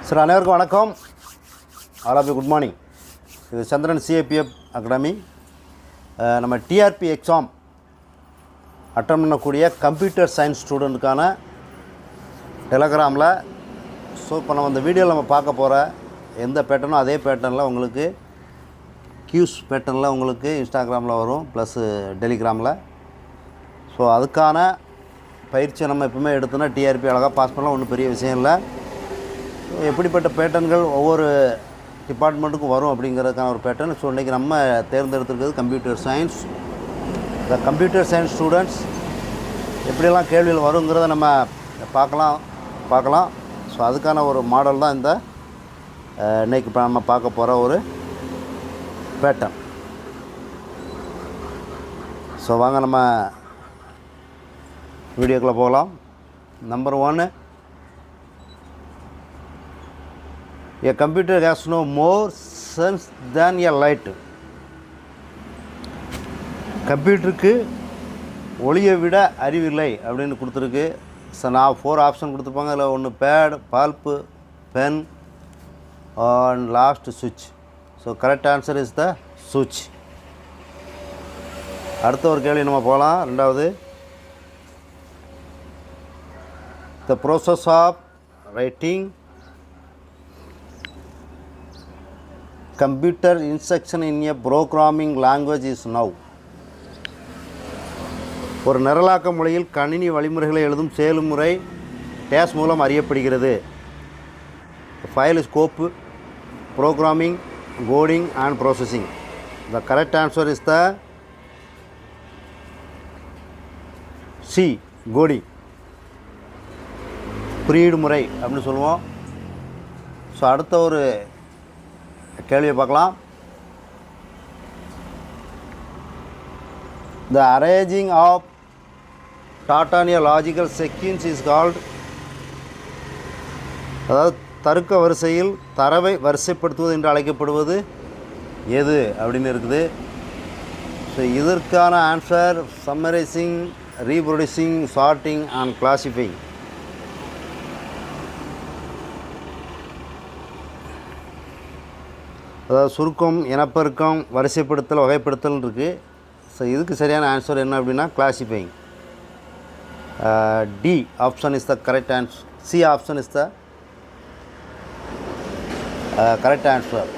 Sir அனைவருக்கும் வணக்கம். All of you good morning. இது சந்திரன் சிஏபிஎஃப் அகாடமி. நம்ம டிஆர்பி எக்ஸாம் அட்டன் பண்ணக்கூடிய கம்ப்யூட்டர் சயின்ஸ் ஸ்டூடெண்ட்டுக்கான டெலகிராமில் இப்போ நம்ம இந்த வீடியோவில் நம்ம பார்க்க போகிற எந்த பேட்டர்னோ அதே பேட்டர்னில் உங்களுக்கு கியூஸ் பேட்டர்னில் உங்களுக்கு இன்ஸ்டாகிராமில் வரும், ப்ளஸ்ஸு டெலிகிராமில். ஸோ அதுக்கான பயிற்சியை நம்ம எப்பவுமே எடுத்தோன்னா டிஆர்பி அழகாக பாஸ் பண்ணலாம், ஒன்றும் பெரிய விஷயம் இல்லை. எப்படிப்பட்ட பேட்டர்ன்கள் ஒவ்வொரு டிபார்ட்மெண்ட்டுக்கும் வரும் அப்படிங்கிறதுக்கான ஒரு பேட்டர்ன். ஸோ இன்றைக்கி நம்ம தேர்ந்தெடுத்துருக்கிறது கம்ப்யூட்டர் சயின்ஸ். இந்த கம்ப்யூட்டர் சயின்ஸ் ஸ்டூடெண்ட்ஸ் எப்படியெல்லாம் கேள்விகள் வருங்கிறத நம்ம பார்க்கலாம். ஸோ அதுக்கான ஒரு மாடல் தான் இந்த இன்றைக்கி இப்போ நம்ம பார்க்க போகிற ஒரு பேட்டர்ன். ஸோ வாங்க நம்ம வீடியோக்குள்ளே போகலாம். Number 1, a computer has no more sense than a light. கம்ப்யூட்டருக்கு ஒளியை விட அறிவில்லை அப்படின்னு கொடுத்துருக்கு. ஸோ நான் 4 ஆப்ஷன் கொடுத்துருப்பாங்க. அதில் ஒன்று bad, bulb, pen and last சுவிட்ச். So correct answer is the சுவிட்ச். அடுத்த ஒரு கேள்வி நம்ம போகலாம். ரெண்டாவது, the process of writing computer instruction in a programming language is now. ஒரு நிரலாக்க மொழியில் கணினி வழிமுறைகளை எழுதும் செயல்முறை டேஸ் மூலம் அறியப்படுகிறது. File scope, programming, coding and processing. The correct answer is the C, coding. குறியீடு முறை அப்படின்னு சொல்லுவோம். ஸோ அடுத்த ஒரு கேள்வியை பார்க்கலாம். The arranging of data in a logical sequence is called. அதாவது தருக்க வரிசையில் தரவை வரிசைப்படுத்துவது என்று அழைக்கப்படுவது எது அப்படின்னு இருக்குது. ஸோ இதற்கான answer summarising, reproducing, charting and classifying. அதாவது சுருக்கம், இனப்பெருக்கம், வரிசைப்படுத்தல், வகைப்படுத்தல் இருக்குது. ஸோ இதுக்கு சரியான ஆன்சர் என்ன அப்படின்னா classifying. D option is the correct answer. C option is the correct answer.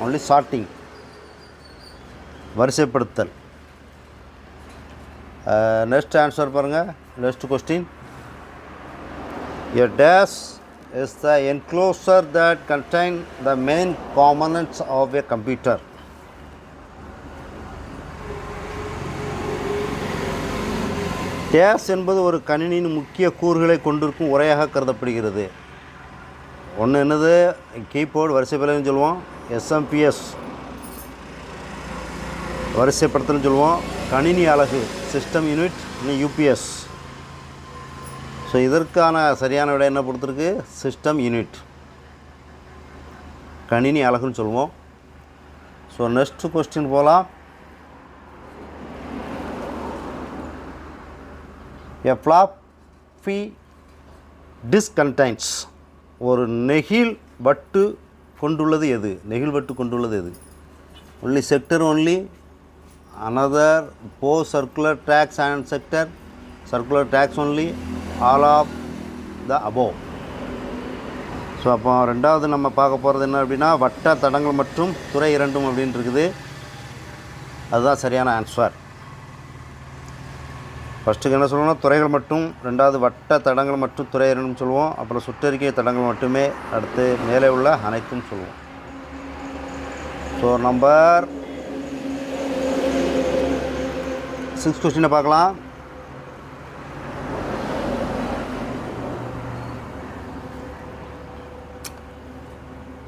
Only sorting, வரிசைப்படுத்தல். நெக்ஸ்ட் ஆன்சர் பாருங்கள். Next question, a dash is the enclosure that contain the main components of a computer. Dash என்பது ஒரு கணினியின் முக்கிய கூறுகளை கொண்டிருக்கும் உரையாக கருதப்படுகிறது. ஒன்று என்னது, கீபோர்டு வரிசைப்படுத்தல்னு சொல்லுவோம். எஸ்எம்பிஎஸ் வரிசைப்படுத்தல்னு சொல்லுவோம். கணினி அலகு சிஸ்டம் யூனிட், யூபிஎஸ். ஸோ இதற்கான சரியான விட என்ன கொடுத்துருக்கு, சிஸ்டம் யூனிட், கணினி அலகுன்னு சொல்லுவோம். ஸோ நெக்ஸ்ட் கொஸ்டின் போகலாம். A floppy disk contains. ஒரு நெகிழ் வட்டு கொண்டுள்ளது எது? நெகிழ் வட்டு கொண்டுள்ளது எது? Only sector, only another, four circular tracks and sector, circular tracks only, all of the above. So அப்போ ரெண்டாவது நம்ம பார்க்க போகிறது என்ன அப்படின்னா வட்ட தடங்கள் மற்றும் துறை இரண்டும் அப்படின்னு இருக்குது. அதுதான் சரியான ஆன்சர். ஃபஸ்ட்டுக்கு என்ன சொல்லணும்னா துறைகள் மட்டும், ரெண்டாவது வட்ட தடங்கள் மற்றும் துறை இரண்டும் சொல்லுவோம். அப்புறம் சுற்றறிக்கை தடங்கள் மட்டுமே, அடுத்து மேலே உள்ள அனைத்தும் சொல்லுவோம். ஸோ நம்பர் 6 கொஸ்டினை பார்க்கலாம்.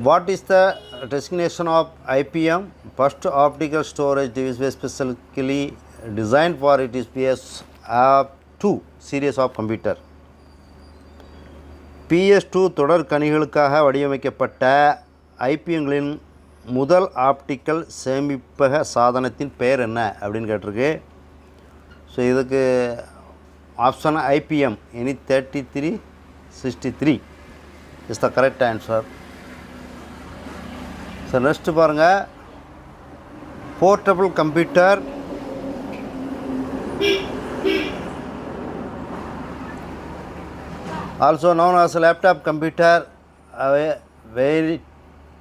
What is the designation of IPM? First optical storage device specifically designed for it is PS2 series of computer. PS2 தொடர் கணிகளுக்காக வடிவமைக்கப்பட்ட ஐபிஎம்களின் முதல் ஆப்டிக்கல் சேமிப்பக சாதனத்தின் பெயர் என்ன அப்படின்னு கேட்டிருக்கு. ஸோ இதுக்கு ஆப்ஷன் IPM எனி 3363 is the correct answer. So next பாருங்கள், portable computer, also known as laptop computer,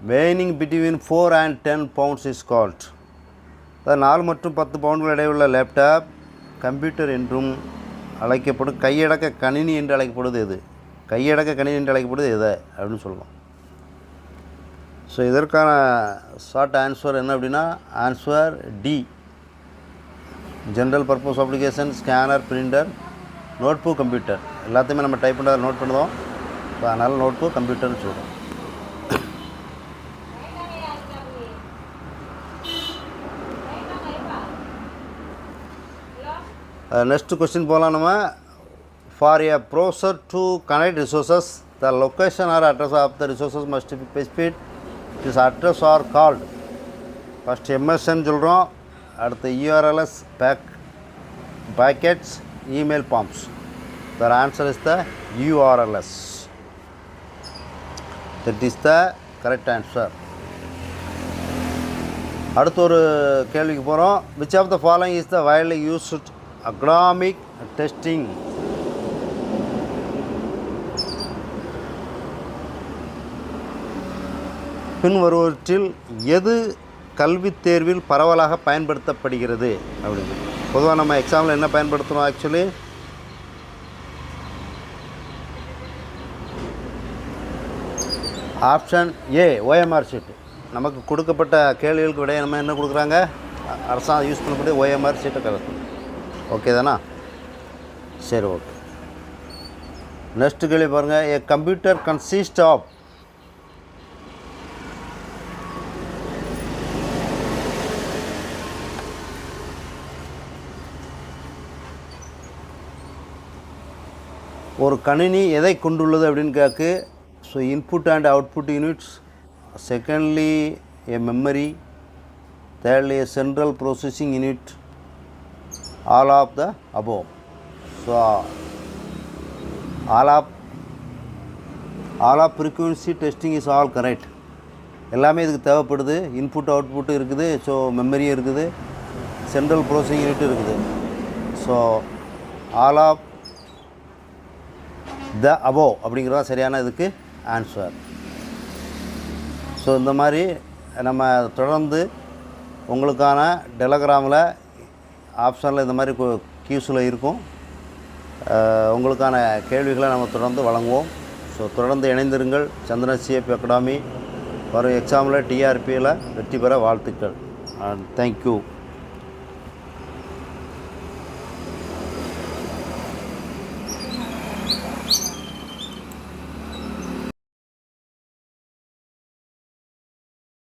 weighing between 4 and 10 pounds is called. அதாவது 4 மற்றும் 10 பவுண்டுகள் இடையுள்ள லேப்டாப் கம்ப்யூட்டர் என்றும் அழைக்கப்படும். கையடக்க கணினி என்று அழைக்கப்படுவது எது? கையடக்க கணினி என்று அழைக்கப்படுவது எது அப்படின்னு சொல்லலாம். ஸோ இதற்கான ஷார்ட் ஆன்சர் என்ன அப்படின்னா, answer D, general purpose application, scanner, printer, notebook computer. எல்லாத்தையுமே நம்ம டைப் பண்ணுறத நோட் பண்ணுவோம். ஸோ அதனால் நோட்புக் கம்ப்யூட்டர்னு சொல்கிறோம். நெக்ஸ்ட் கொஸ்டின் போகலாம் நம்ம. For a browser to connect resources, the location or address of the resources must be specified. This address are called. First எம்எஸ்ன்னு சொல்கிறோம், அடுத்து யூஆர்எல்எஸ், packets, email forms. The answer is the URLs. That is the correct answer. அடுத்து ஒரு கேள்விக்கு போகிறோம். which of the following is the widely used agronomic testing? பின் வருவற்றில் எது கல்வித் தேர்வில் பரவலாக பயன்படுத்தப்படுகிறது அப்படின்னு. பொதுவாக நம்ம எக்ஸாமில் என்ன பயன்படுத்துகிறோம்? Actually option A, OMR sheet. நமக்கு கொடுக்கப்பட்ட கேள்விகளுக்கு விட நம்ம என்ன கொடுக்குறாங்க? அரசாங்கம் யூஸ் பண்ணக்கூடிய ஓஎம்ஆர் ஷீட்டை கலக்கணும். ஓகே தானா? சரி, ஓகே. நெக்ஸ்ட் கேள்வி பாருங்கள். ஏ கம்ப்யூட்டர் கன்சிஸ்ட் ஆஃப், ஒரு கணினி எதை கொண்டுள்ளது அப்படின்னு கேட்கு. So input and output units, secondly a memory, thirdly a central processing unit, all of the above. So all of frequency testing is all correct. எல்லாமே இதுக்கு தேவைப்படுது. இன்புட் அவுட்புட்டு இருக்குது, ஸோ மெமரியும் இருக்குது, சென்ட்ரல் ப்ரோசஸிங் யூனிட்டும் இருக்குது. So all of the above அப்படிங்கிறதா சரியான இதுக்கு ஆன்சர். ஸோ இந்த மாதிரி நம்ம தொடர்ந்து உங்களுக்கான டெலகிராமில் ஆப்ஷனில் இந்த மாதிரி கியூஸில் இருக்கும். உங்களுக்கான கேள்விகளை நம்ம தொடர்ந்து வழங்குவோம். ஸோ தொடர்ந்து இணைந்திருங்கள். சந்திரன் சிஎஃப் அகாடமி வரும் எக்ஸாமில் டிஆர்பியில் வெற்றி பெற வாழ்த்துக்கள். தேங்க்யூ.